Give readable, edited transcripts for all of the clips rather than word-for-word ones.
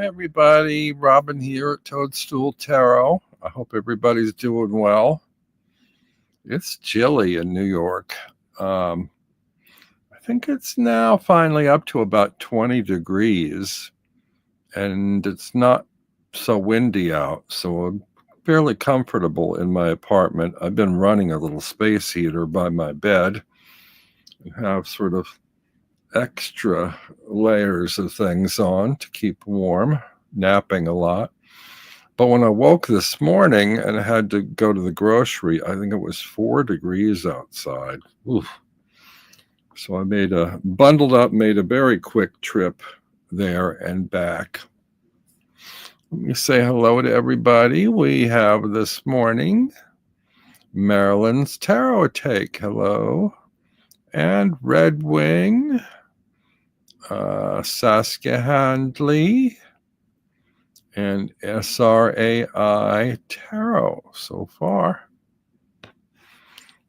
Hi, everybody. Robin here at Toadstool Tarot. I hope everybody's doing well. It's chilly in New York. I think it's now finally up to about 20 degrees, and it's not so windy out, so I'm fairly comfortable in my apartment. I've been running a little space heater by my bed and have sort of extra layers of things on to keep warm, napping a lot. But when I woke this morning and had to go to the grocery, I think it was 4 degrees outside. Oof. So I bundled up, made a very quick trip there and back. Let me say hello to everybody. We have this morning Marilyn's Tarot Take. Hello. And Red Wing. Saskia Handley and SRAI Tarot so far.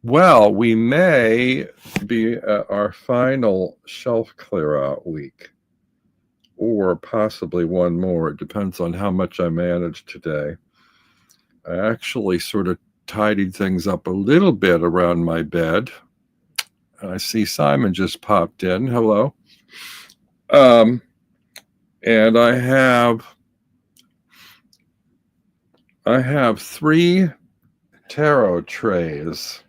Well, we may be at our final shelf clear out week, or possibly one more. It depends on how much I manage today. I actually sort of tidied things up a little bit around my bed. I see Simon just popped in. Hello. And I have 3 tarot trays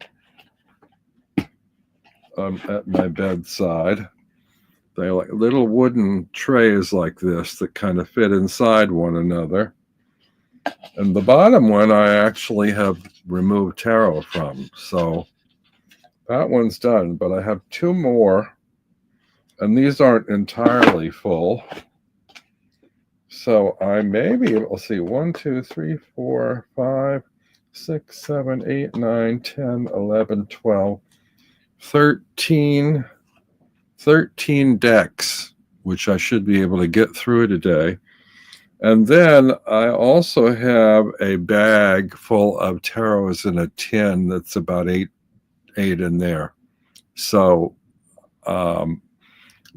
at my bedside. They're like little wooden trays like this that kind of fit inside one another. And the bottom one I actually have removed tarot from. So that one's done, but I have 2 more. And these aren't entirely full. So I may be able to see 1, 2, 3, 4, 5, 6, 7, 8, 9, 10, 11, 12, 13 decks, which I should be able to get through today. And then I also have a bag full of tarots in a tin that's about eight in there. So,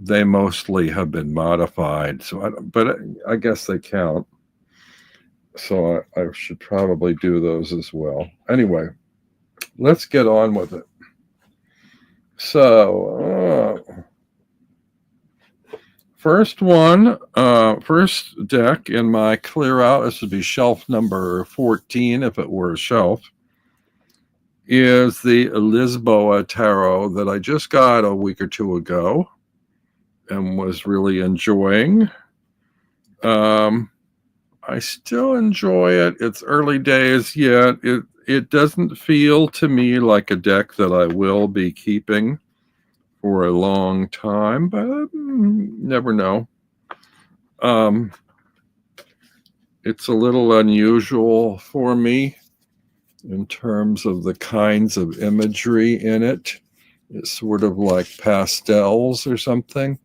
they mostly have been modified, but I guess they count. So I should probably do those as well. Anyway, let's get on with it. So, first deck in my clear out, this would be shelf number 14 if it were a shelf, is the Lisboa Tarot that I just got a week or 2 ago and was really enjoying. I still enjoy it. It's early days yet. It doesn't feel to me like a deck that I will be keeping for a long time, but never know. It's a little unusual for me in terms of the kinds of imagery in it. It's sort of like pastels or something.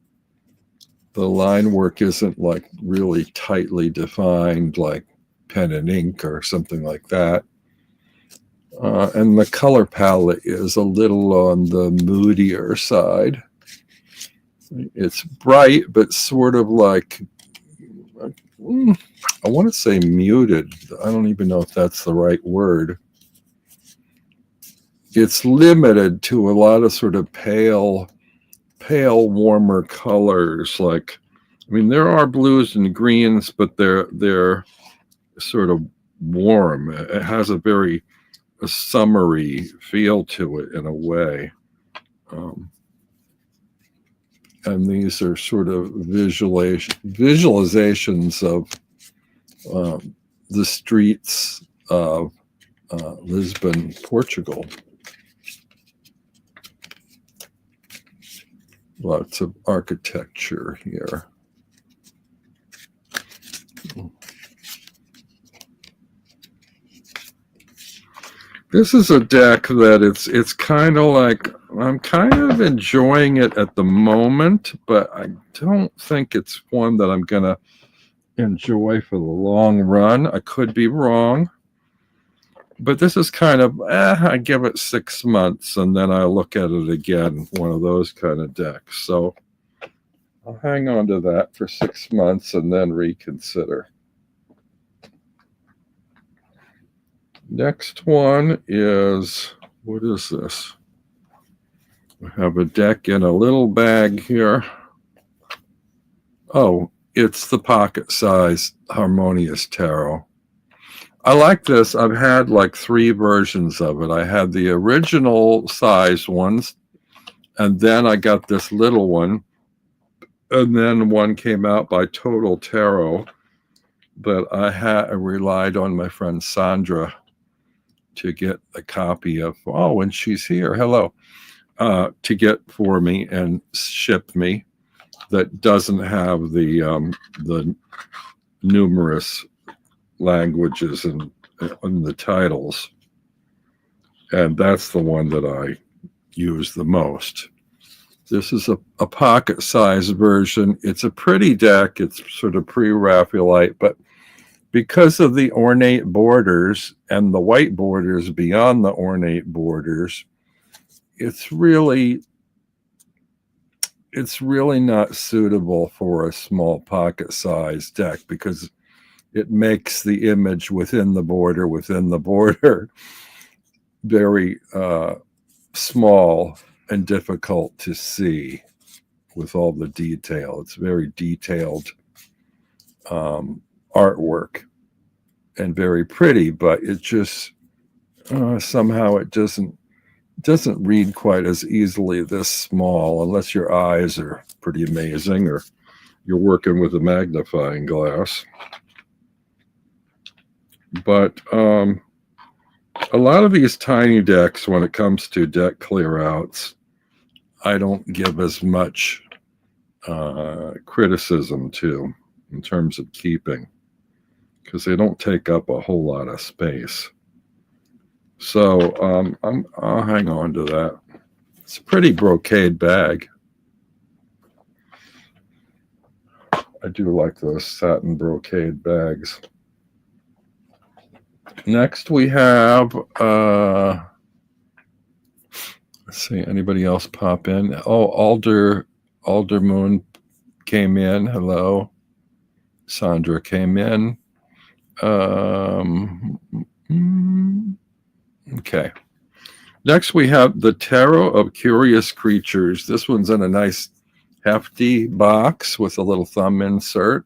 The line work isn't like really tightly defined like pen and ink or something like that. And the color palette is a little on the moodier side. It's bright, but sort of like, I want to say muted. I don't even know if that's the right word. It's limited to a lot of sort of pale, warmer colors. Like, I mean, there are blues and greens, but they're sort of warm. It has a very summery feel to it in a way. And these are sort of visualizations of the streets of Lisbon, Portugal. Lots of architecture here. This is a deck that it's kind of like, I'm kind of enjoying it at the moment, but I don't think it's one that I'm going to enjoy for the long run. I could be wrong. But this is kind of, I give it 6 months and then I look at it again, one of those kind of decks. So I'll hang on to that for 6 months and then reconsider. Next one is, what is this? We have a deck in a little bag here. Oh, it's the pocket size Harmonious Tarot. I like this. I've had like 3 versions of it. I had the original size ones, and then I got this little one, and then one came out by Total Tarot that I relied on my friend Sandra to get a copy of. Oh, and she's here. Hello. To get for me and ship me. That doesn't have the numerous languages and the titles, and that's the one that I use the most. This is a pocket-sized version. It's a pretty deck. It's sort of pre-Raphaelite, but because of the ornate borders and the white borders beyond the ornate borders, it's really not suitable for a small pocket-sized deck because it makes the image within the border very small and difficult to see with all the detail. It's very detailed artwork and very pretty, but it just somehow it doesn't read quite as easily this small, unless your eyes are pretty amazing or you're working with a magnifying glass. But a lot of these tiny decks, when it comes to deck clearouts, I don't give as much criticism to in terms of keeping, because they don't take up a whole lot of space. So I'll hang on to that. It's a pretty brocade bag. I do like those satin brocade bags. Next we have, let's see, anybody else pop in? Oh, Alder Moon came in. Hello. Sandra came in. Okay. Next we have the Tarot of Curious Creatures. This one's in a nice hefty box with a little thumb insert.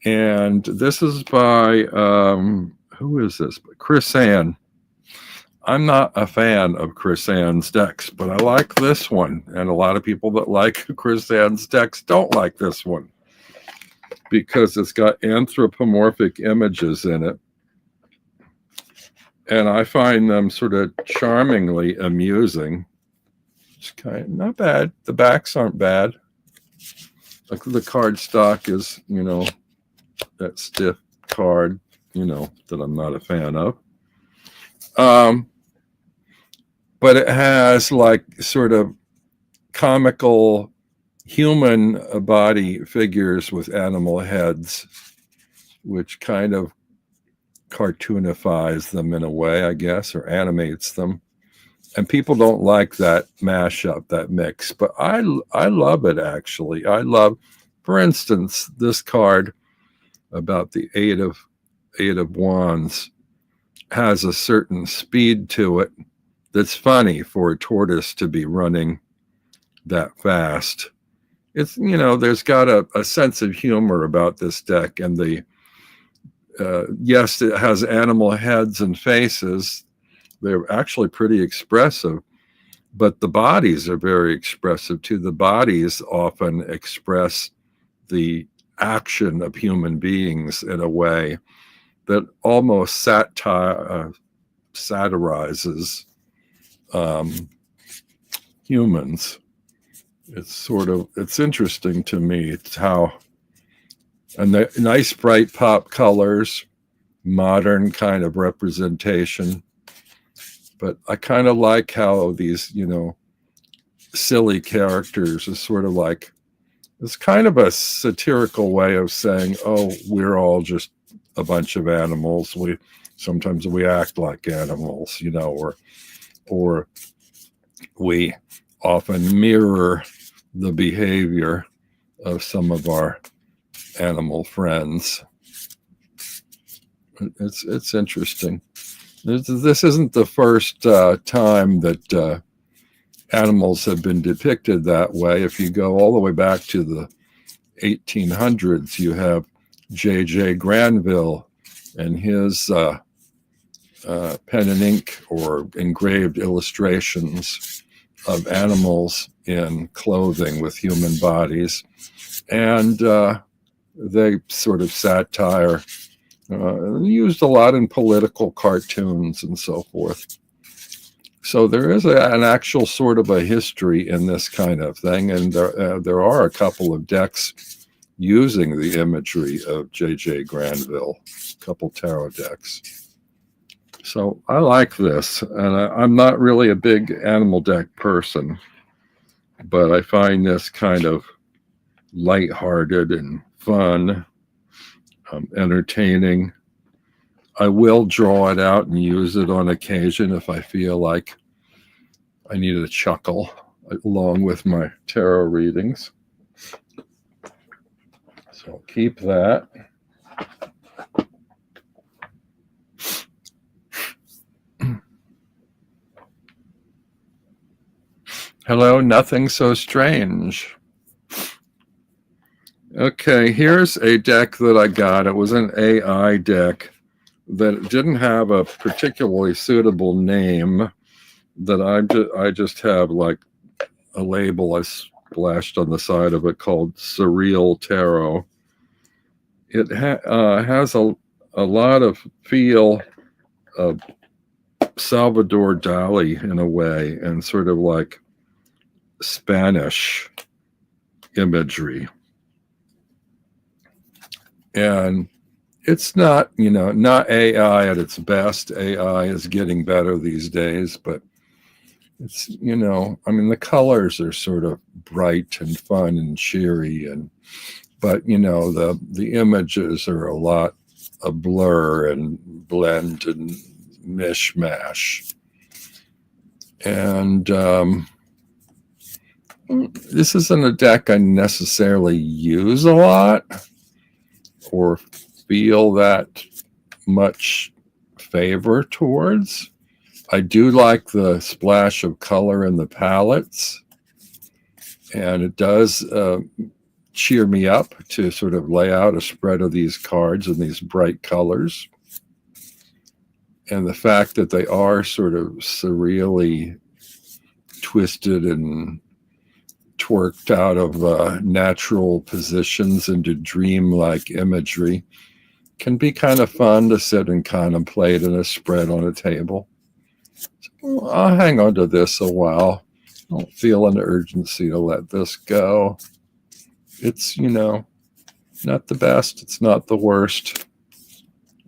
And this is by, who is this? Chris Ann. I'm not a fan of Chris Ann's decks, but I like this one. And a lot of people that like Chris Ann's decks don't like this one because it's got anthropomorphic images in it. And I find them sort of charmingly amusing. It's kind of not bad. The backs aren't bad. Like the card stock is, that stiff card, that I'm not a fan of. But it has like sort of comical human body figures with animal heads, which kind of cartoonifies them in a way, I guess, or animates them. And people don't like that mashup, that mix, but I love it, actually. I love, for instance, this card about the Eight of Wands has a certain speed to it that's funny for a tortoise to be running that fast. It's, there's got a sense of humor about this deck, and yes, it has animal heads and faces. They're actually pretty expressive, but the bodies are very expressive too. The bodies often express the action of human beings in a way that almost satirizes humans. It's interesting to me. It's how, and the nice bright pop colors, modern kind of representation. But I kind of like how these, silly characters is sort of like, it's kind of a satirical way of saying, oh, we're all just a bunch of animals. Sometimes we act like animals, or we often mirror the behavior of some of our animal friends. It's interesting. This isn't the first time that animals have been depicted that way. If you go all the way back to the 1800s, you have J.J. Granville and his pen and ink or engraved illustrations of animals in clothing with human bodies. And they sort of satire, used a lot in political cartoons and so forth. So there is an actual sort of a history in this kind of thing, and there are a couple of decks using the imagery of J.J. Granville, a couple tarot decks. So I like this, and I'm not really a big animal deck person, but I find this kind of lighthearted and fun, entertaining. I will draw it out and use it on occasion if I feel like I need a chuckle along with my tarot readings. So I'll keep that. Hello, nothing so strange. Okay, here's a deck that I got. It was an AI deck that didn't have a particularly suitable name, that I just have like a label I splashed on the side of it called Surreal Tarot. It has a lot of feel of Salvador Dali in a way, and sort of like Spanish imagery. And it's not, not AI at its best. AI is getting better these days, but it's, the colors are sort of bright and fun and cheery, but the images are a lot a blur and blend and mishmash. And this isn't a deck I necessarily use a lot or feel that much favor towards. I do like the splash of color in the palettes, and it does cheer me up to sort of lay out a spread of these cards in these bright colors. And the fact that they are sort of surreally twisted and twerked out of natural positions into dreamlike imagery can be kind of fun to sit and contemplate in a spread on a table. So I'll hang on to this a while. I don't feel an urgency to let this go. It's, not the best. It's not the worst.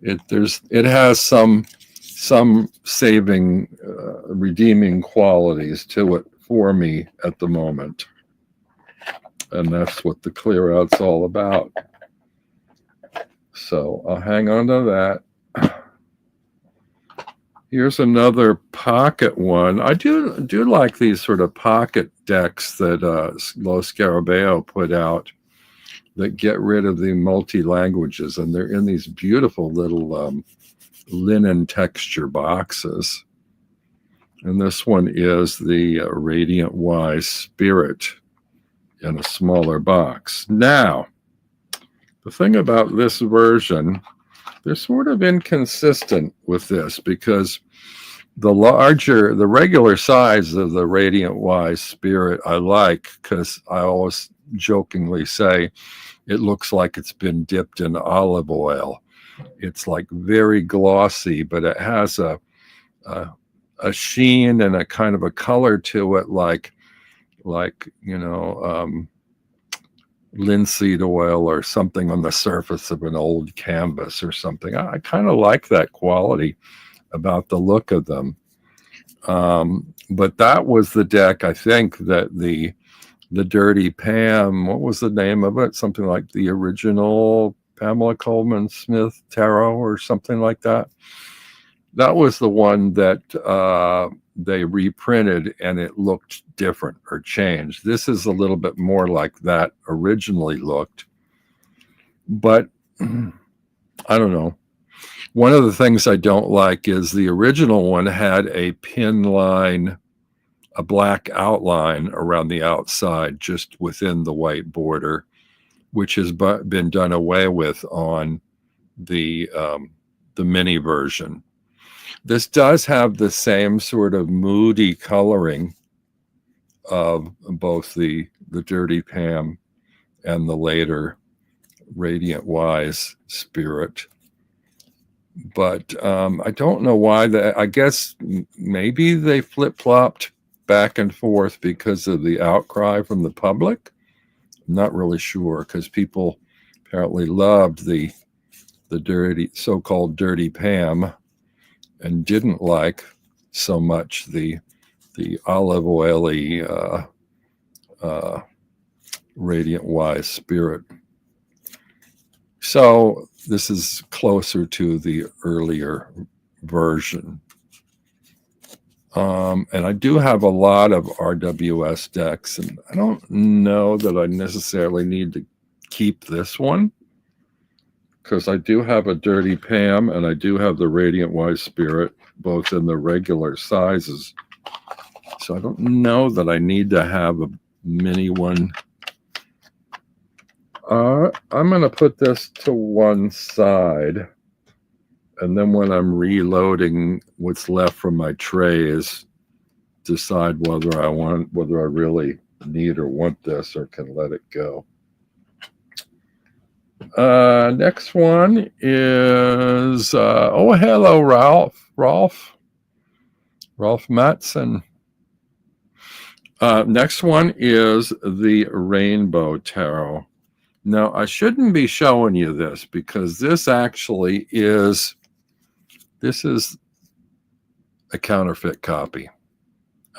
It has some saving, redeeming qualities to it for me at the moment. And that's what the clear out's all about. So I'll hang on to that. Here's another pocket one. I do like these sort of pocket decks that Lo Scarabeo put out that get rid of the multi-languages, and they're in these beautiful little linen texture boxes. And this one is the Radiant Wise Spirit in a smaller box. Now, the thing about this version, they're sort of inconsistent with this, because the regular size of the Radiant Wise Spirit I like, because I always jokingly say it looks like it's been dipped in olive oil. It's like very glossy, but it has a sheen and a kind of a color to it, like linseed oil or something on the surface of an old canvas or something. I kind of like that quality about the look of them. But that was the deck, I think, that the Dirty Pam, what was the name of it? Something like the original Pamela Coleman Smith Tarot or something like that. That was the one that they reprinted and it looked different or changed. This is a little bit more like that originally looked. But I don't know. One of the things I don't like is the original one had a pin line, a black outline around the outside, just within the white border, which has been done away with on the mini version. This does have the same sort of moody coloring of both the Dirty Pam and the later Radiant Wise Spirit. But I don't know why that. I guess maybe they flip-flopped back and forth because of the outcry from the public. I'm not really sure, because people apparently loved the dirty, so-called Dirty Pam, and didn't like so much the olive oily Radiant Wise Spirit. So this is closer to the earlier version. And I do have a lot of RWS decks, and I don't know that I necessarily need to keep this one, because I do have a Dirty Pam and I do have the Radiant Wise Spirit, both in the regular sizes. So I don't know that I need to have a mini one. I'm going to put this to one side, and then when I'm reloading what's left from my trays, decide whether I really need or want this or can let it go. Next one is oh, hello, Rolf Matson. Next one is the Rainbow Tarot. Now, I shouldn't be showing you this, because this actually is a counterfeit copy,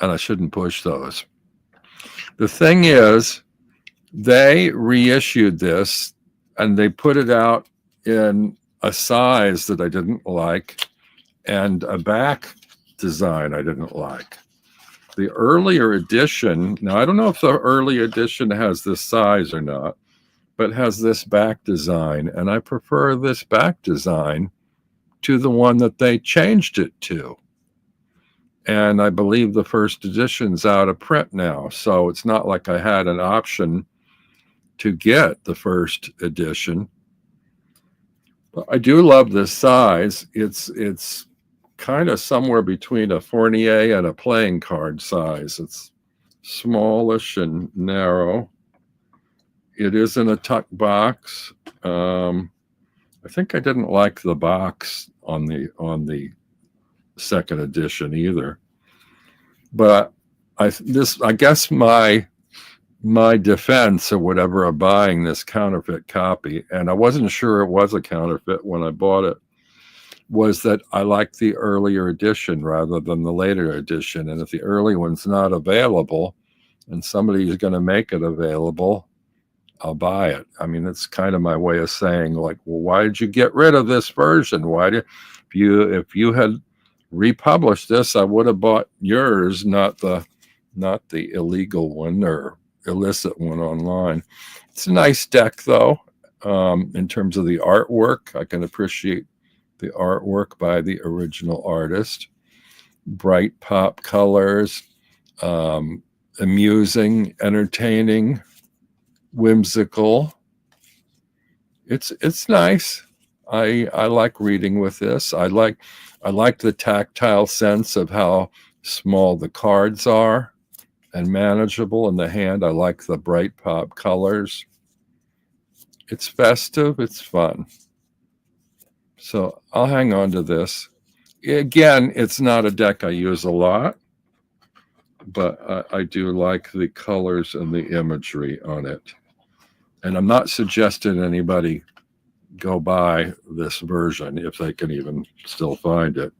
and I shouldn't push those. The thing is, they reissued this and they put it out in a size that I didn't like and a back design I didn't like. The earlier edition, now I don't know if the early edition has this size or not, but has this back design, and I prefer this back design to the one that they changed it to. And I believe the first edition's out of print now, so it's not like I had an option to get the first edition. But I do love this size. It's kind of somewhere between a Fournier and a playing card size. It's smallish and narrow. It is in a tuck box. I think I didn't like the box on the second edition either. But I guess my defense or whatever of buying this counterfeit copy, and I wasn't sure it was a counterfeit when I bought it, was that I liked the earlier edition rather than the later edition. And if the early one's not available and somebody is going to make it available, I'll buy it. I mean, it's kind of my way of saying, like, well, why did you get rid of this version? If you had republished this, I would have bought yours, not the illegal one or illicit one online. It's a nice deck, though. In terms of the artwork, I can appreciate the artwork by the original artist. Bright pop colors, amusing, entertaining, whimsical. It's nice. I like reading with this. I like the tactile sense of how small the cards are and manageable in the hand. I like the bright pop colors. It's festive. It's fun. So I'll hang on to this. Again, it's not a deck I use a lot, but I do like the colors and the imagery on it. And I'm not suggesting anybody go buy this version if they can even still find it.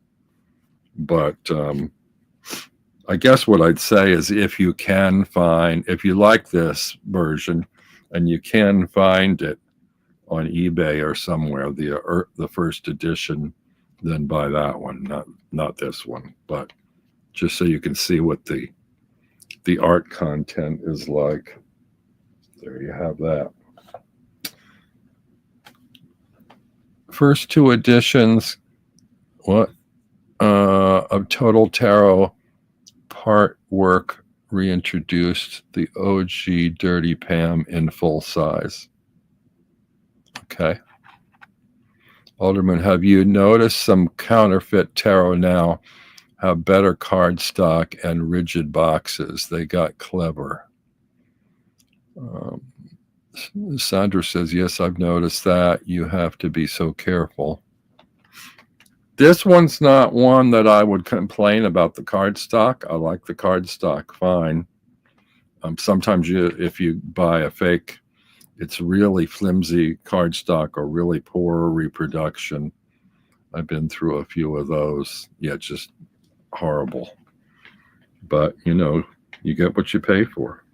But I guess what I'd say is, if you like this version and you can find it on eBay or somewhere, the first edition, then buy that one, not this one. But just so you can see what the art content is like. There you have that. First two editions, of Total Tarot part work reintroduced the OG Dirty Pam in full size. Okay. Alderman, have you noticed some counterfeit tarot now have better cardstock and rigid boxes? They got clever. Sandra says, yes, I've noticed that. You have to be so careful. This one's not one that I would complain about the cardstock. I like the cardstock fine. Sometimes if you buy a fake, it's really flimsy cardstock or really poor reproduction. I've been through a few of those. Yeah, just horrible. But, you get what you pay for.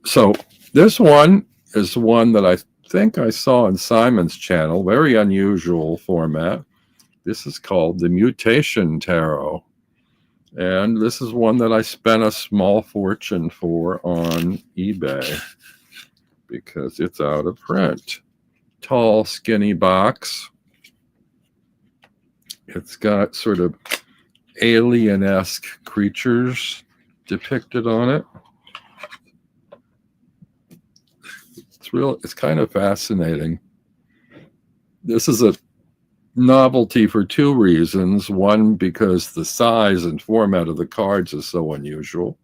So this one is one that I think I saw on Simon's channel. Very unusual format. This is called the Mutation Tarot. And this is one that I spent a small fortune for on eBay because it's out of print. Tall, skinny box. It's got sort of alien-esque creatures depicted on it. It's kind of fascinating. This is a novelty for two reasons. One, because the size and format of the cards is so unusual.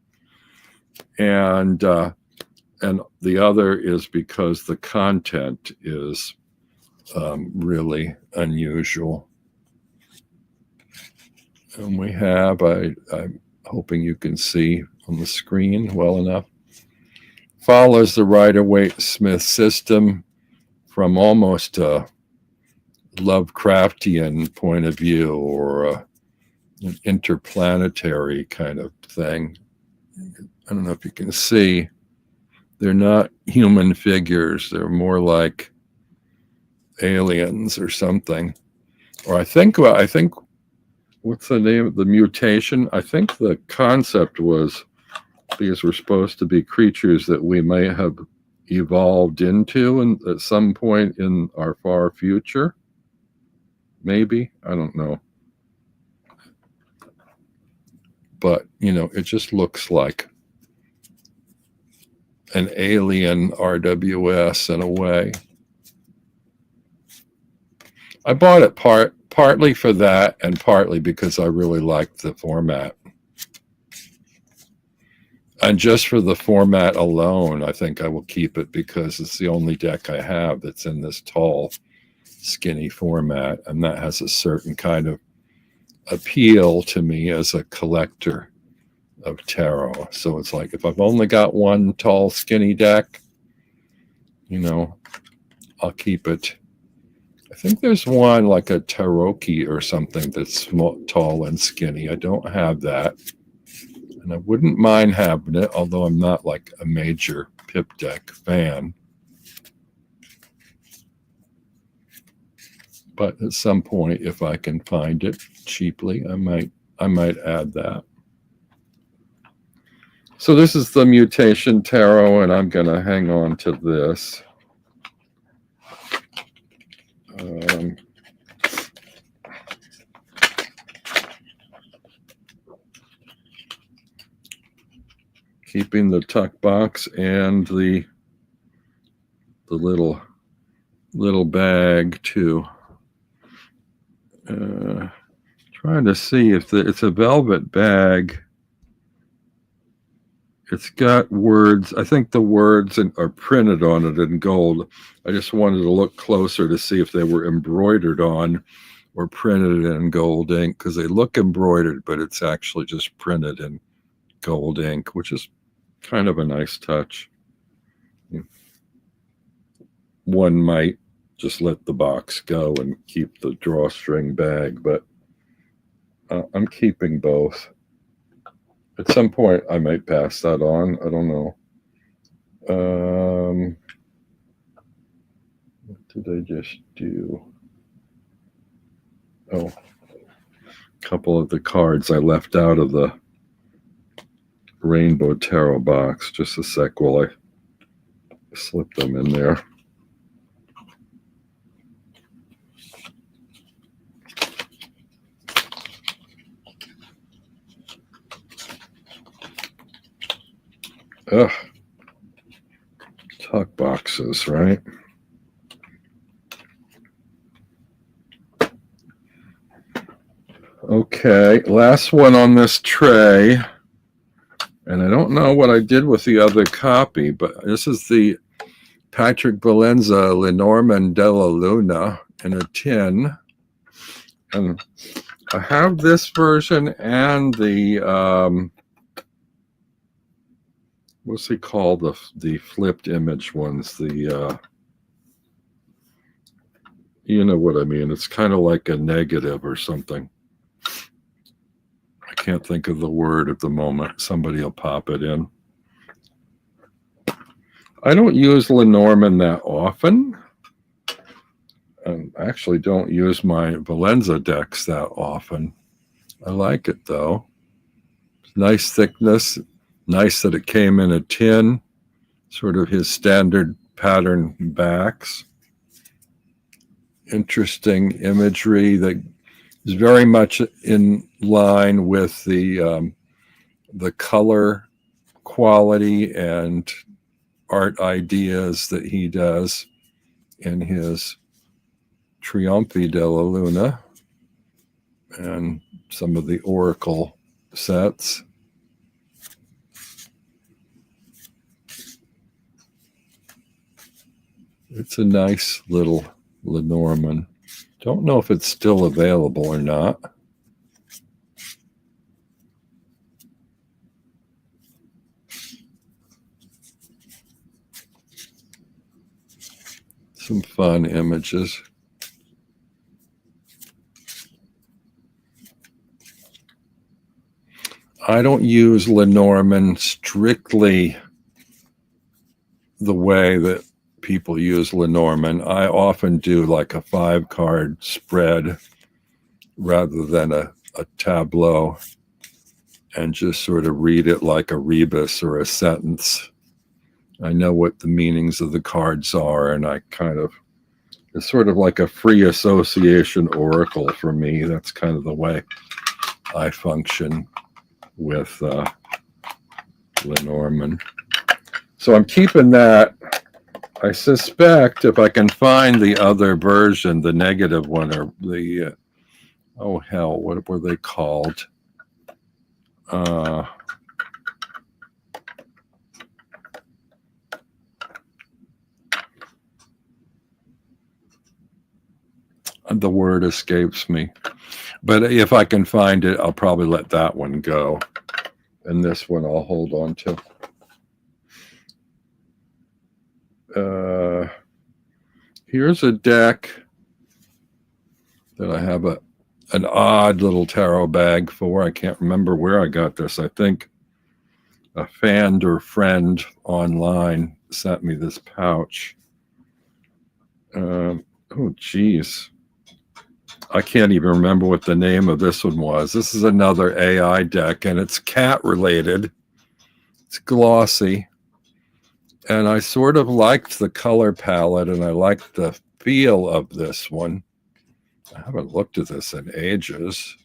And the other is because the content is really unusual. And we have, I'm hoping you can see on the screen well enough, follows the Rider-Waite-Smith system from almost a Lovecraftian point of view, or an interplanetary kind of thing. I don't know if you can see. They're not human figures. They're more like aliens or something. Or I think what's the name of the mutation? I think the concept was these were supposed to be creatures that we may have evolved into at some point in our far future. Maybe, I don't know. But, it just looks like an alien RWS in a way. I bought it partly for that and partly because I really liked the format. And just for the format alone, I think I will keep it because it's the only deck I have that's in this tall, skinny format, and that has a certain kind of appeal to me as a collector of tarot. So it's like, if I've only got one tall, skinny deck, I'll keep it. I think there's one like a Taroki or something that's small, tall and skinny. I don't have that. And I wouldn't mind having it, although I'm not like a major Pip deck fan. But at some point, if I can find it cheaply, I might add that. So this is the Mutation Tarot, and I'm going to hang on to this. Keeping the tuck box and the little bag too. Trying to see if it's a velvet bag. It's got words. I think the words are printed on it in gold. I just wanted to look closer to see if they were embroidered on or printed in gold ink, because they look embroidered, but it's actually just printed in gold ink, which is kind of a nice touch. One might just let the box go and keep the drawstring bag, but I'm keeping both. At some point, I might pass that on. I don't know. What did I just do? Oh, a couple of the cards I left out of the Rainbow Tarot box. Just a sec while I slip them in there. Ugh. Tuck boxes, right? Okay, last one on this tray. And I don't know what I did with the other copy, but this is the Patrick Valenza Lenormand della Luna in a tin. And I have this version and the, what's he called? The flipped image ones. The, you know what I mean. It's kind of like a negative or something. I can't think of the word at the moment. Somebody will pop it in. I don't use Lenormand that often. I actually don't use my Valenza decks that often. I like it though. Nice thickness. Nice that it came in a tin. Sort of his standard pattern backs. Interesting imagery that is very much in line with the color quality and art ideas that he does in his Trionfi della Luna and some of the Oracle sets. It's a nice little Lenormand. Don't know if it's still available or not. Some fun images. I don't use Lenormand strictly the way that people use Lenormand. I often do like a 5-card spread rather than a tableau and just sort of read it like a rebus or a sentence. I know what the meanings of the cards are, and I kind of, it's sort of like a free association oracle for me. That's kind of the way I function with Lenormand. So I'm keeping that. I suspect if I can find the other version, the negative one, or the, oh hell, what were they called? The word escapes me. But if I can find it, I'll probably let that one go. And this one I'll hold on to. Here's a deck that I have an odd little tarot bag for. I can't remember where I got this. I think a fan or friend online sent me this pouch. Oh, geez. I can't even remember what the name of this one was. This is another AI deck, and it's cat related. It's glossy. And I sort of liked the color palette, and I liked the feel of this one. I haven't looked at this in ages.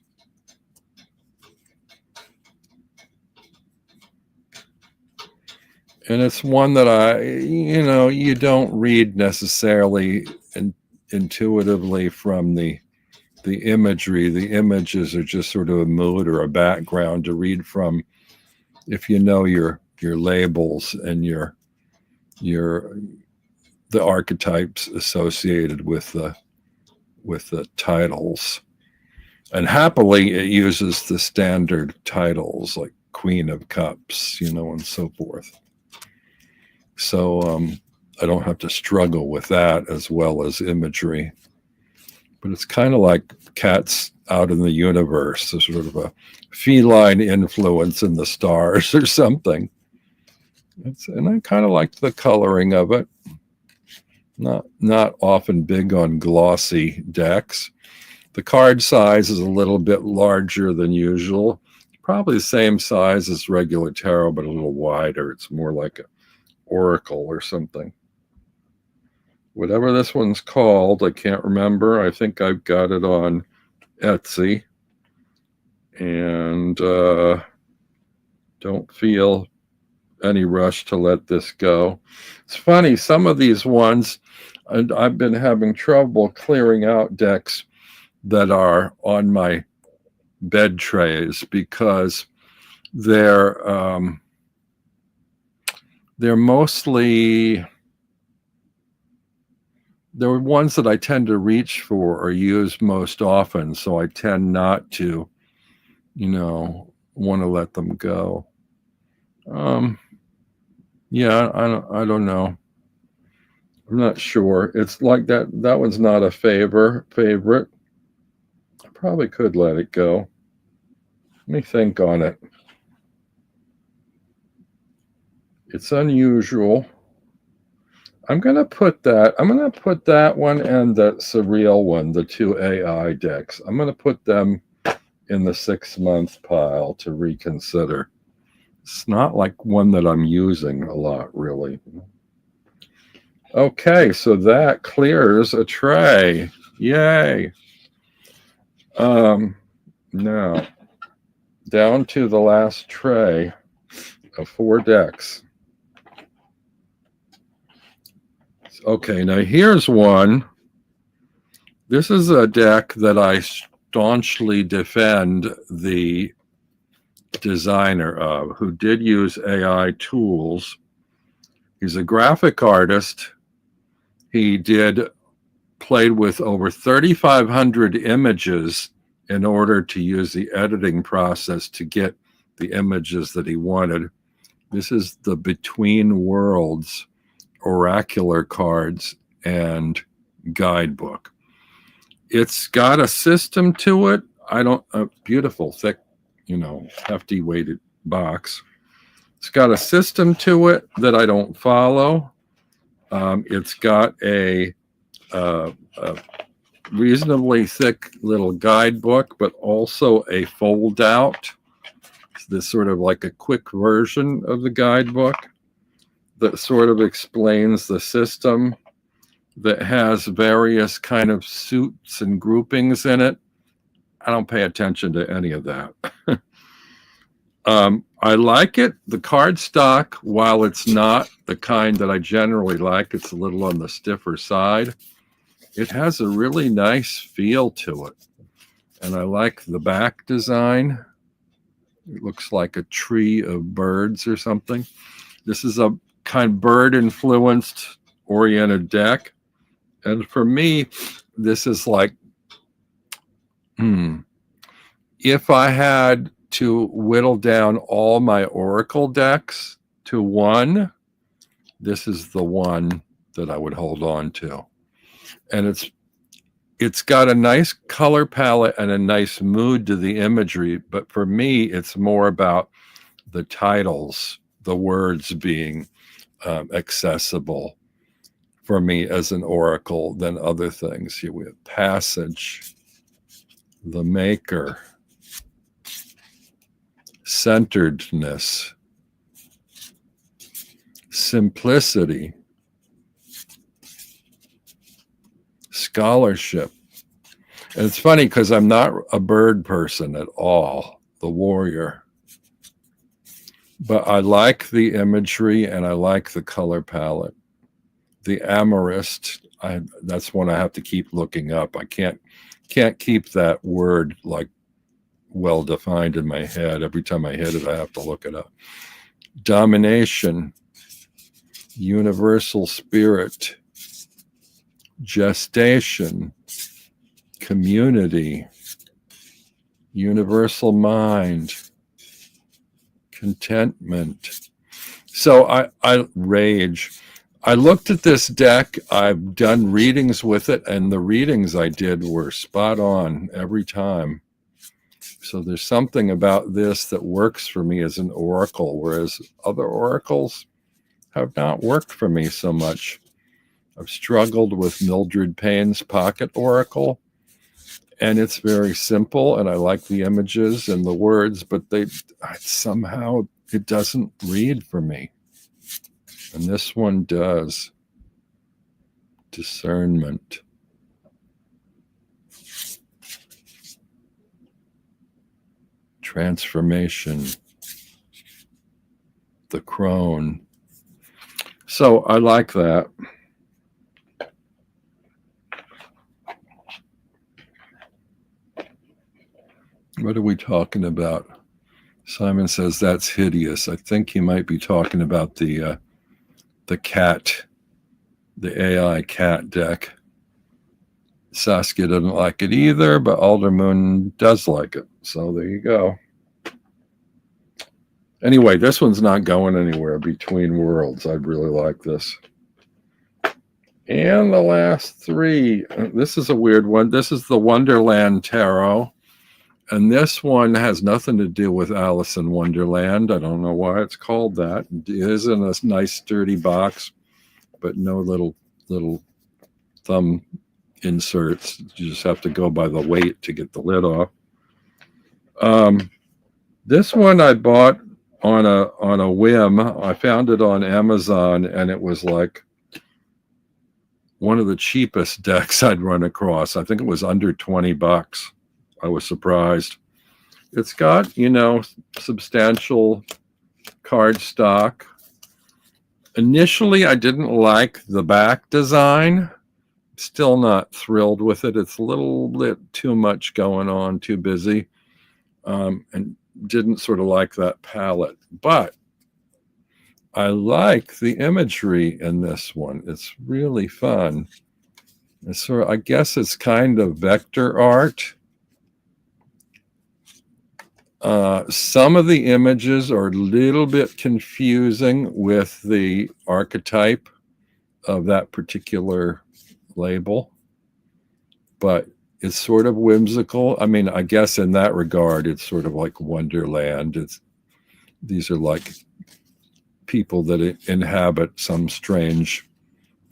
And it's one that you don't read necessarily intuitively from the imagery. The images are just sort of a mood or a background to read from if you know your labels and the archetypes associated with the titles. And happily it uses the standard titles like Queen of Cups, and so forth. So I don't have to struggle with that as well as imagery. But it's kind of like cats out in the universe, a sort of a feline influence in the stars or something. And I kind of liked the coloring of it. Not often big on glossy decks. The card size is a little bit larger than usual. Probably the same size as regular tarot, but a little wider. It's more like an oracle or something. Whatever this one's called, I can't remember. I think I've got it on Etsy. And don't feel any rush to let this go. It's funny, some of these ones, and I've been having trouble clearing out decks that are on my bed trays because they're mostly, they're ones that I tend to reach for or use most often, so I tend not to, want to let them go. Yeah, I don't know. I'm not sure. It's like that one's not a favorite. I probably could let it go. Let me think on it. It's unusual. I'm gonna put that one and the surreal one, the two AI decks. I'm gonna put them in the 6-month pile to reconsider. It's not like one that I'm using a lot, really. Okay, so that clears a tray. Yay. Now, down to the last tray of 4 decks. Okay, now here's one. This is a deck that I staunchly defend the designer of, who did use AI tools. He's a graphic artist. He played with over 3,500 images in order to use the editing process to get the images that he wanted. This is the Between Worlds oracular cards and guidebook. It's got a system to it. A beautiful, thick, hefty weighted box. It's got a system to it that I don't follow. It's got a reasonably thick little guidebook, but also a fold out. This sort of like a quick version of the guidebook that sort of explains the system, that has various kind of suits and groupings in it. I don't pay attention to any of that. I like it. The cardstock, while it's not the kind that I generally like, it's a little on the stiffer side. It has a really nice feel to it. And I like the back design. It looks like a tree of birds or something. This is a kind of bird-influenced oriented deck. And for me, this is like, if I had to whittle down all my Oracle decks to one, this is the one that I would hold on to. And it's got a nice color palette and a nice mood to the imagery, but for me, it's more about the titles, the words being accessible for me as an oracle than other things. Here we have Passage, the Maker, Centeredness, Simplicity, Scholarship. And it's funny because I'm not a bird person at all, the Warrior. But I like the imagery and I like the color palette. The Amorist, that's one I have to keep looking up. I can't keep that word like well defined in my head. Every time I hit it, I have to look it up. Domination, Universal Spirit, Gestation, Community, Universal Mind, Contentment. So I Rage. I looked at this deck. I've done readings with it, and the readings I did were spot on every time. So there's something about this that works for me as an oracle, whereas other oracles have not worked for me so much. I've struggled with Mildred Payne's Pocket Oracle, And it's very simple, and I like the images and the words, but somehow it doesn't read for me. And this one does. Discernment. Transformation. The crone. So I like that. What are we talking about? Simon says that's hideous. I think he might be talking about the cat, the AI cat deck. Saskia doesn't like it either, but Aldermoon does like it. So there you go. Anyway, this one's not going anywhere. Between Worlds. I'd really like this. And the last three. This is a weird one. This is the Wonderland Tarot. And this one has nothing to do with Alice in Wonderland. I don't know why it's called that. It is in a nice sturdy box, but no little thumb inserts. You just have to go by the weight to get the lid off. This one I bought on a whim. I found it on Amazon, and it was like one of the cheapest decks I'd run across. I think it was under $20. I was surprised. It's got, substantial cardstock. Initially, I didn't like the back design. Still not thrilled with it. It's a little bit too much going on, too busy, and didn't sort of like that palette. But I like the imagery in this one. It's really fun. It's sort of, I guess it's kind of vector art. Some of the images are a little bit confusing with the archetype of that particular label, but it's sort of whimsical. I mean, I guess in that regard, it's sort of like Wonderland. These are like people that inhabit some strange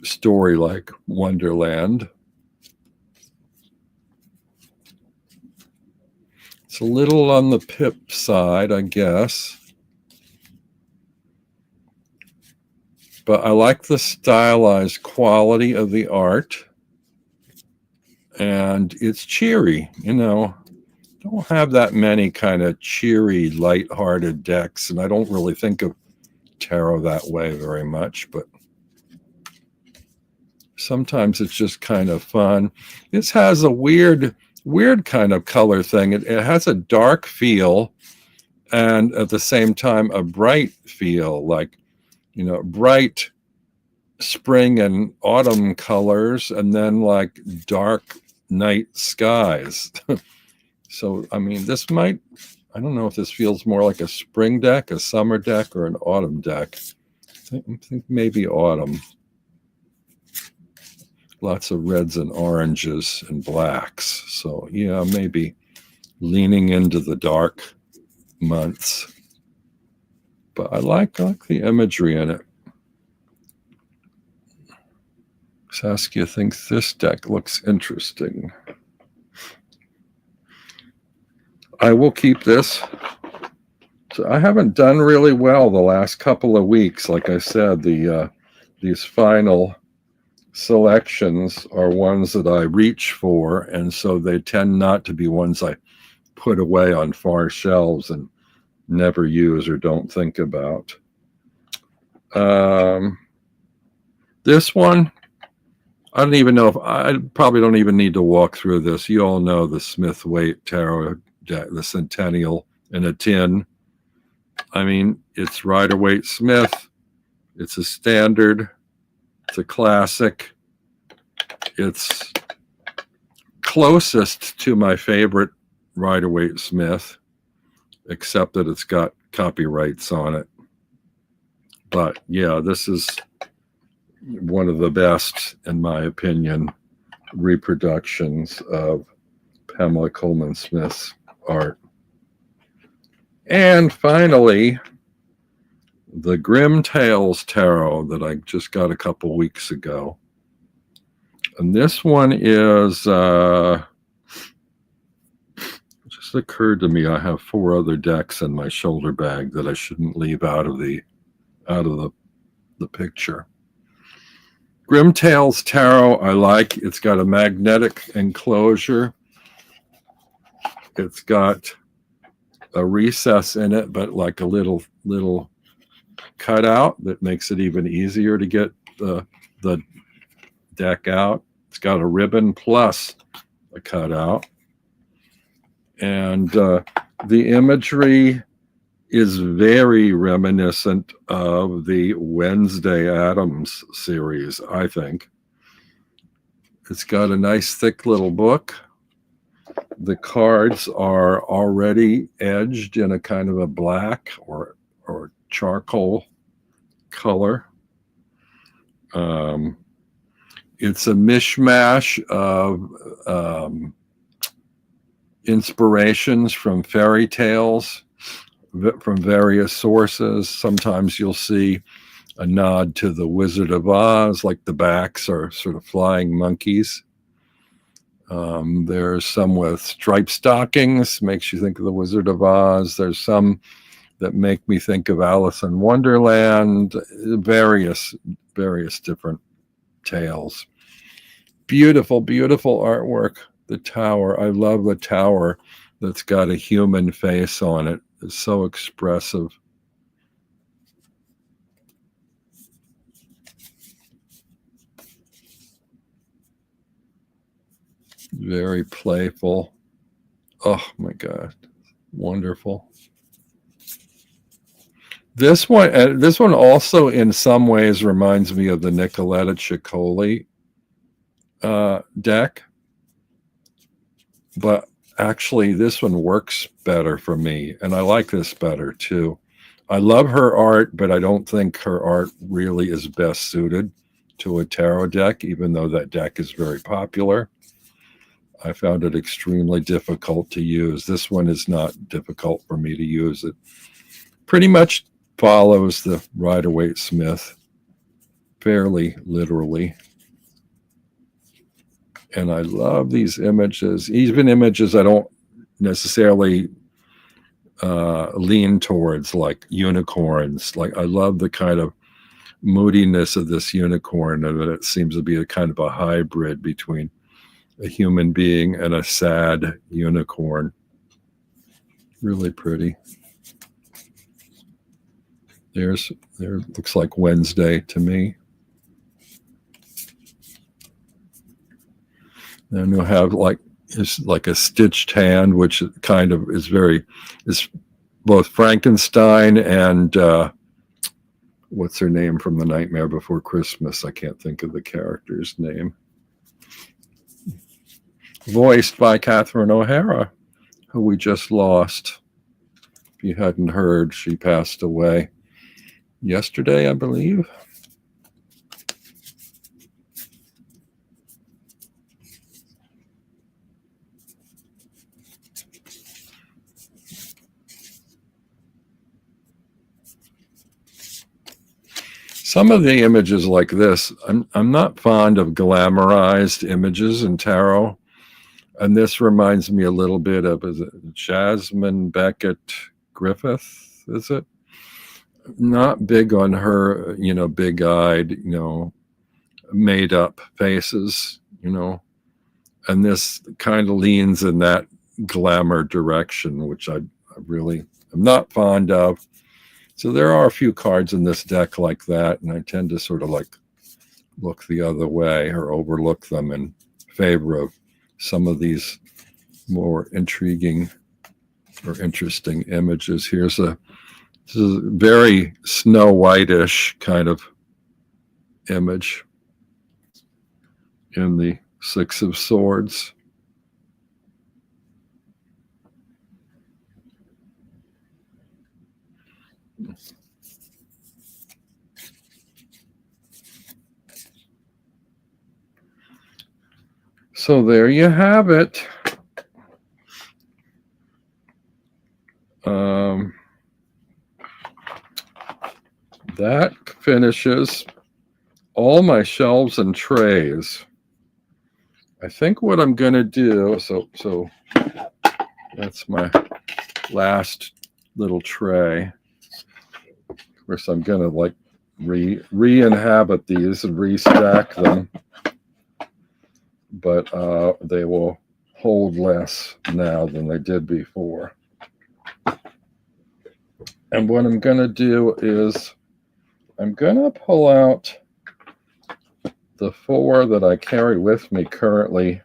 story like Wonderland. It's a little on the pip side, I guess. But I like the stylized quality of the art. And it's cheery, Don't have that many kind of cheery, lighthearted decks. And I don't really think of tarot that way very much. But sometimes it's just kind of fun. This has a weird kind of color thing. It has a dark feel and at the same time a bright feel, like, bright spring and autumn colors, and then like dark night skies. So, I mean, I don't know if this feels more like a spring deck, a summer deck, or an autumn deck. I think maybe autumn. Lots of reds and oranges and blacks. So, yeah, maybe leaning into the dark months. But I like the imagery in it. Saskia thinks this deck looks interesting. I will keep this. So I haven't done really well the last couple of weeks. Like I said, these final selections are ones that I reach for, and so they tend not to be ones I put away on far shelves and never use or don't think about. This one, I don't even know if I probably don't even need to walk through this. You all know the Smith-Waite Tarot deck, the Centennial in a tin. I mean, it's Rider-Waite-Smith. It's a standard. It's a classic. It's closest to my favorite Rider-Waite-Smith, except that it's got copyrights on it. But yeah, this is one of the best, in my opinion, reproductions of Pamela Coleman Smith's art. And finally, the Grim Tales Tarot that I just got a couple weeks ago. And this one is Just occurred to me I have 4 other decks in my shoulder bag that I shouldn't leave out of the picture. Grimtails Tarot I like. It's got a magnetic enclosure. It's got a recess in it, but like a little cutout that makes it even easier to get the deck out. It's got a ribbon plus a cutout. And the imagery is very reminiscent of the Wednesday Addams series, I think. It's got a nice thick little book. The cards are already edged in a kind of a black or charcoal color. It's a mishmash of inspirations from fairy tales from various sources. Sometimes you'll see a nod to the Wizard of Oz, like the backs are sort of flying monkeys. There's some with striped stockings, makes you think of the Wizard of Oz. There's some that make me think of Alice in Wonderland, various different tales. Beautiful, beautiful artwork. The tower, I love the tower that's got a human face on it. It's so expressive. Very playful. Oh my God, wonderful. This one also in some ways reminds me of the Nicoletta Ciccoli deck, but actually this one works better for me, and I like this better too. I love her art, but I don't think her art really is best suited to a tarot deck, even though that deck is very popular. I found it extremely difficult to use. This one is not difficult for me to use. It pretty much follows the Rider-Waite-Smith fairly literally. And I love these images, even images I don't necessarily lean towards, like unicorns. Like I love the kind of moodiness of this unicorn, and it seems to be a kind of a hybrid between a human being and a sad unicorn. Really pretty. There looks like Wednesday to me. Then you'll have it's like a stitched hand, which kind of is both Frankenstein and what's her name from The Nightmare Before Christmas? I can't think of the character's name. Voiced by Catherine O'Hara, who we just lost. If you hadn't heard, she passed away yesterday, I believe. Some of the images like this, I'm not fond of glamorized images in tarot. And this reminds me a little bit of, is it Jasmine Beckett Griffith, is it? Not big on her, big-eyed, made up faces, and this kind of leans in that glamour direction, which I really am not fond of. So there are a few cards in this deck like that, and I tend to sort of look the other way or overlook them in favor of some of these more intriguing or interesting images. This is a very Snow White-ish kind of image in the Six of Swords. So there you have it. That finishes all my shelves and trays. I think what I'm going to do, so That's my last little tray. Of course, I'm gonna like re-inhabit these and restack them, but they will hold less now than they did before. And what I'm gonna do is I'm gonna pull out the 4 that I carry with me currently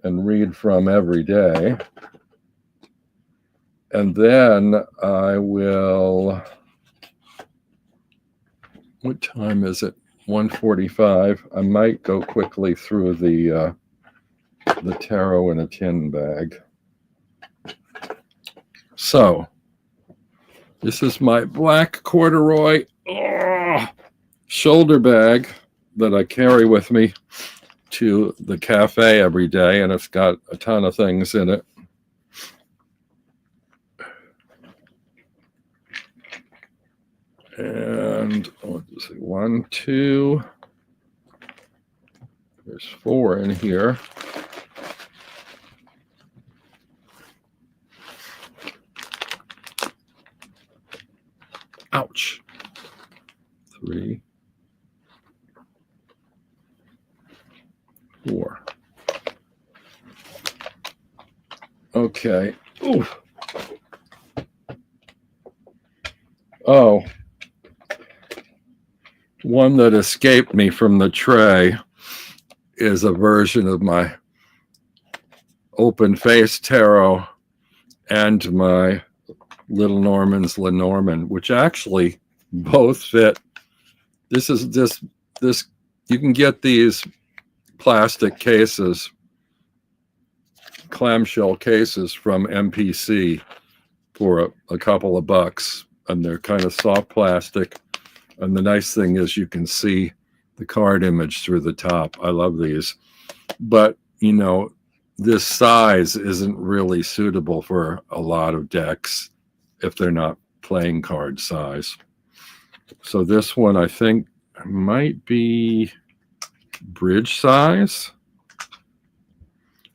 and read from every day. And then I will, what time is it? 1:45. I might go quickly through the tarot in a tin bag. So, this is my black corduroy shoulder bag that I carry with me to the cafe every day, and it's got a ton of things in it. And let's see, 1, 2, there's 4 in here. Ouch. 3, 4. Okay. Ooh. Oh. One that escaped me from the tray is a version of my open face tarot and my Little Norman's Lenormand, which actually both fit. This you can get these plastic cases, clamshell cases from MPC for a couple of bucks, and they're kind of soft plastic. And the nice thing is you can see the card image through the top. I love these. But, you know, this size isn't really suitable for a lot of decks if they're not playing card size. So this one, I think, might be bridge size.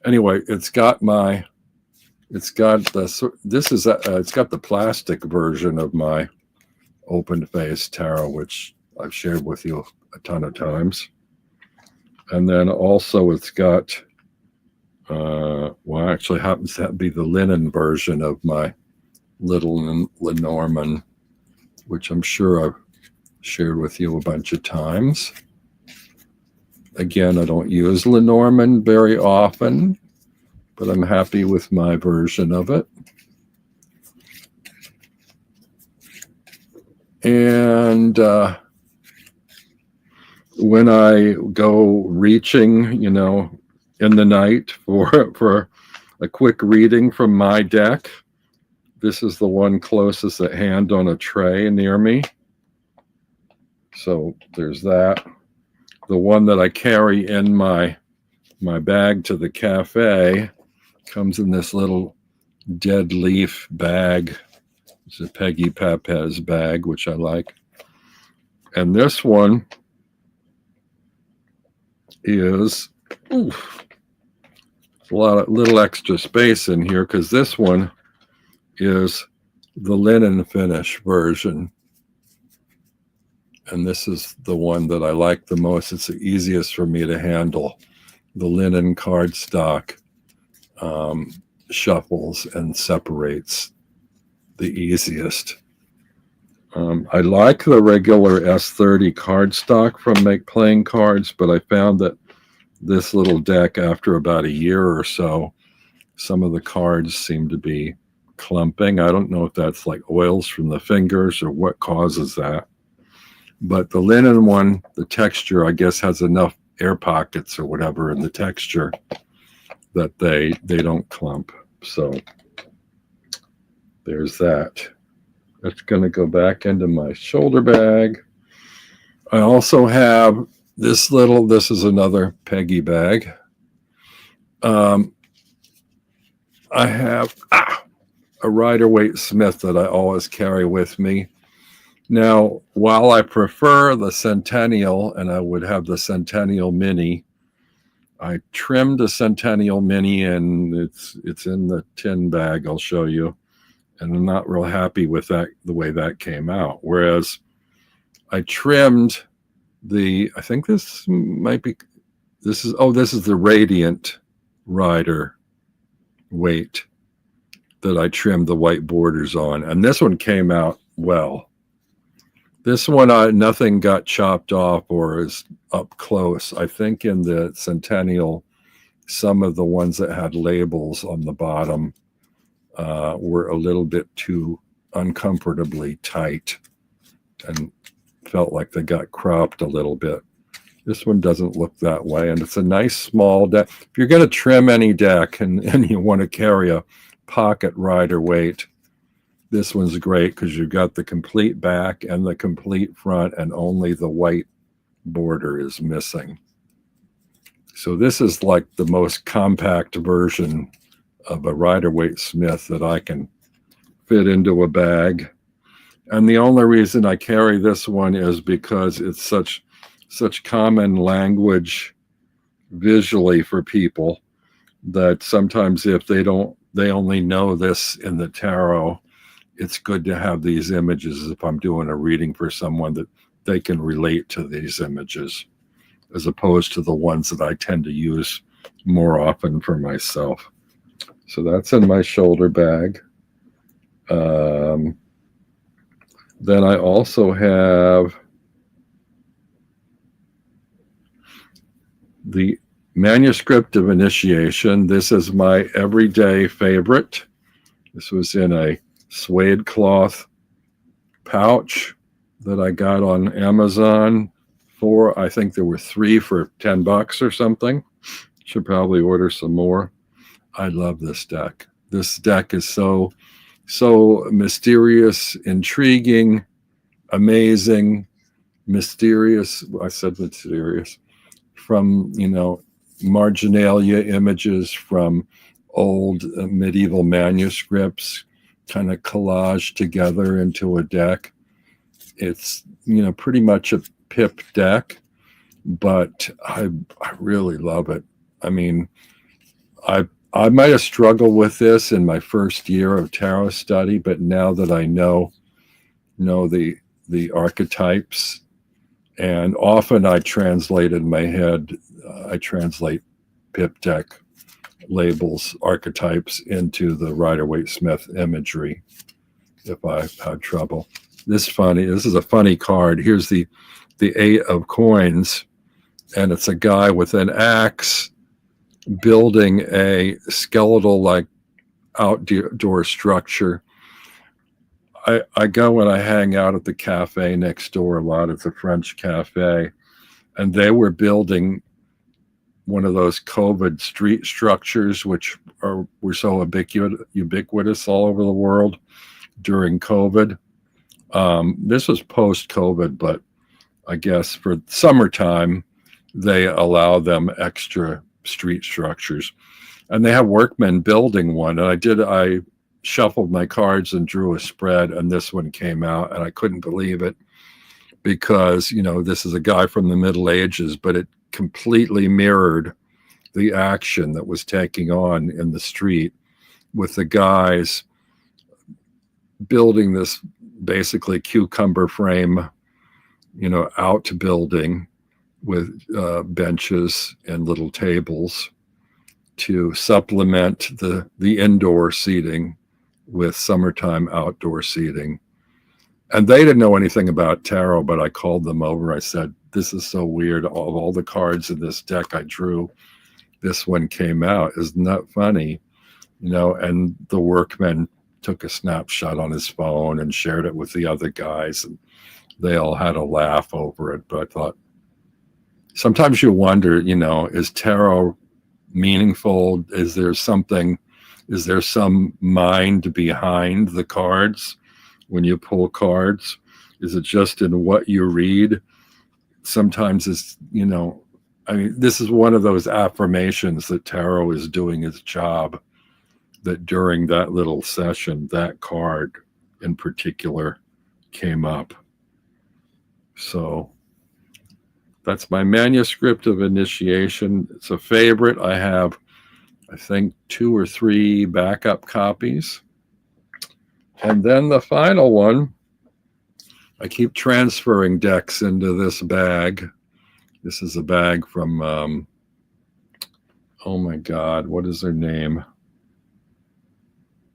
Anyway, it's got the plastic version of my open face tarot, which I've shared with you a ton of times. And then also it's got, actually happens to be the linen version of my Little Lenormand, which I'm sure I've shared with you a bunch of times. Again, I don't use Lenormand very often, but I'm happy with my version of it. And when I go reaching, you know, in the night for a quick reading from my deck, this is the one closest at hand on a tray near me. So there's that. The one that I carry in my bag to the cafe comes in this little dead leaf bag. It's a Peggy Papez bag, which I like. And this one is a little extra space in here because this one is the linen finish version. And this is the one that I like the most. It's the easiest for me to handle. The linen cardstock shuffles and separates the easiest. I like the regular S30 cardstock from Make Playing Cards, but I found that this little deck, after about a year or so, some of the cards seem to be clumping. I don't know if that's like oils from the fingers or what causes that. But the linen one, the texture, I guess, has enough air pockets or whatever in the texture that they don't clump. So there's that. That's going to go back into my shoulder bag. I also have this is another Peggy bag. I have a Rider-Waite Smith that I always carry with me. Now, while I prefer the Centennial, and I would have the Centennial Mini, I trimmed a Centennial Mini, and it's in the tin bag. I'll show you. And I'm not real happy with that, the way that came out. Whereas I trimmed I think this might be, this is the Radiant Rider weight that I trimmed the white borders on. And this one came out well. This one, nothing got chopped off or is up close. I think in the Centennial, some of the ones that had labels on the bottom were a little bit too uncomfortably tight and felt like they got cropped a little bit. This one doesn't look that way, and it's a nice small deck. If you're going to trim any deck and you want to carry a pocket rider weight, this one's great because you've got the complete back and the complete front, and only the white border is missing. So this is like the most compact version of a rider weight Smith that I can fit into a bag. And the only reason I carry this one is because it's such common language visually for people that sometimes if they only know this in the tarot, it's good to have these images if I'm doing a reading for someone, that they can relate to these images, as opposed to the ones that I tend to use more often for myself. So that's in my shoulder bag. Then I also have the Manuscript of Initiation. This is my everyday favorite. This was in a suede cloth pouch that I got on Amazon for, I think there were 3 for $10 or something. Should probably order some more. I love this deck. This deck is so mysterious, intriguing, amazing, mysterious. I said mysterious. From, marginalia images from old medieval manuscripts, kind of collaged together into a deck. It's, pretty much a pip deck, but I really love it. I mean, I might have struggled with this in my first year of tarot study, but now that I know the archetypes, and often I translate in my head, I translate pip deck labels, archetypes into the Rider-Waite Smith imagery if I had trouble. This is a funny card. Here's the 8 of coins, and it's a guy with an axe building a skeletal-like outdoor structure. I go and I hang out at the cafe next door a lot. It's a French cafe, and they were building one of those COVID street structures, which were so ubiquitous all over the world during COVID. This was post-COVID, but I guess for summertime, they allow them extra street structures. And they have workmen building one. And I shuffled my cards and drew a spread, and this one came out, and I couldn't believe it because, this is a guy from the Middle Ages, but it completely mirrored the action that was taking on in the street with the guys building this basically cucumber frame, outbuilding with benches and little tables to supplement the indoor seating with summertime outdoor seating. And they didn't know anything about tarot, but I called them over. I said, this is so weird. Of all the cards in this deck I drew, this one came out. Isn't that funny? And the workman took a snapshot on his phone and shared it with the other guys, and they all had a laugh over it. But I thought, sometimes you wonder, is tarot meaningful? Is there some mind behind the cards when you pull cards? Is it just in what you read? Sometimes it's, this is one of those affirmations that tarot is doing its job, that during that little session, that card in particular came up. So That's my manuscript of initiation. It's a favorite. I have, I think, 2 or 3 backup copies. And then the final one, I keep transferring decks into this bag. This is a bag from, oh my God, what is her name?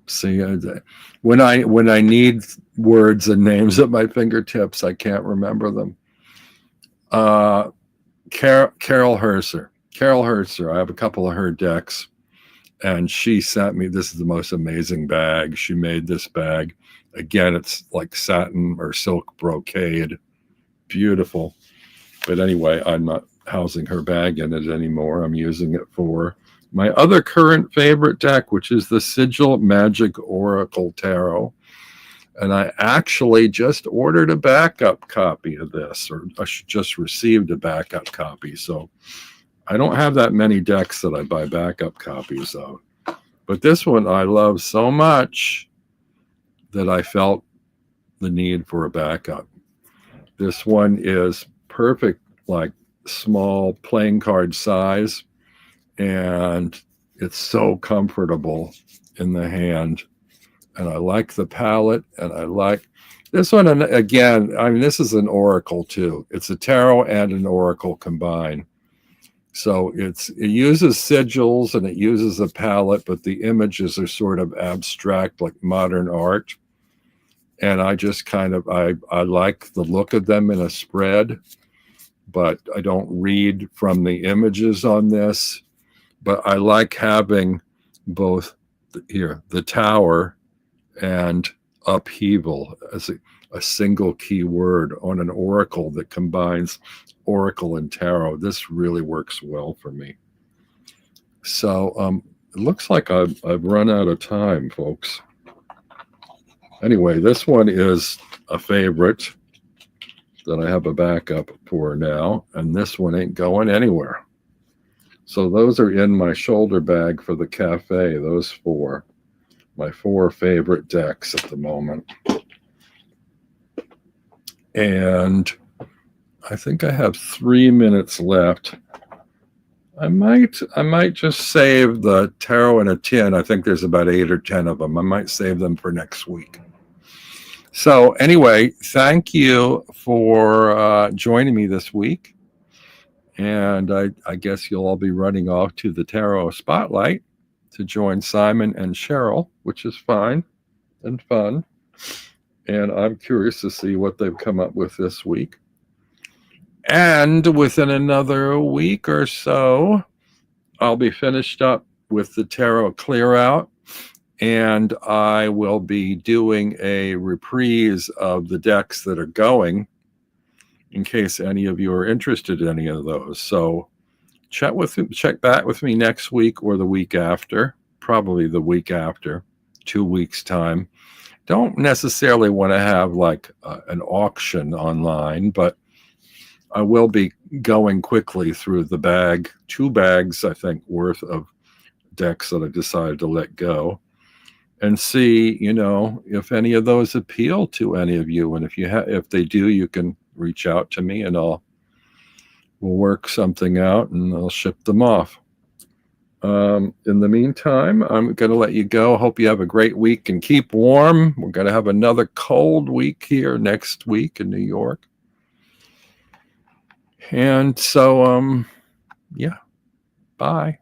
See, when I need words and names at my fingertips, I can't remember them. Carol Herser. Carol Herser. I have a couple of her decks, and she sent me. This is the most amazing bag. She made this bag. Again, it's like satin or silk brocade. Beautiful. But anyway, I'm not housing her bag in it anymore. I'm using it for my other current favorite deck, which is the Sigil Magic Oracle Tarot. And I actually just ordered a backup copy of this, or I just received a backup copy. So I don't have that many decks that I buy backup copies of. But this one I love so much that I felt the need for a backup. This one is perfect, like small playing card size, and it's so comfortable in the hand. And I like the palette, and I like this one. And again, I mean, this is an oracle too. It's a tarot and an oracle combined. So it uses sigils and it uses a palette, but the images are sort of abstract, like modern art. And I just kind of, I like the look of them in a spread, but I don't read from the images on this. But I like having both here, the tower and upheaval as a single key word on an oracle that combines oracle and tarot. This really works well for me. So it looks like I've run out of time, folks. Anyway, this one is a favorite that I have a backup for now, and this one ain't going anywhere. So those are in my shoulder bag for the cafe, those 4. My 4 favorite decks at the moment. And I think I have 3 minutes left. I might just save the tarot in a tin. I think there's about 8 or 10 of them. I might save them for next week. So anyway, thank you for joining me this week. And I guess you'll all be running off to the Tarot Spotlight to join Simon and Cheryl, which is fine and fun. And I'm curious to see what they've come up with this week. And within another week or so, I'll be finished up with the Tarot Clear Out, and I will be doing a reprise of the decks that are going, in case any of you are interested in any of those. So check back with me next week or the week after, probably the week after, 2 weeks' time. Don't necessarily want to have like an auction online, but I will be going quickly through the bag, 2 bags, I think, worth of decks that I decided to let go, and see, if any of those appeal to any of you. And if they do, you can reach out to me, and we'll work something out, and I'll ship them off. In the meantime, I'm going to let you go. Hope you have a great week and keep warm. We're going to have another cold week here next week in New York. And so, yeah, bye.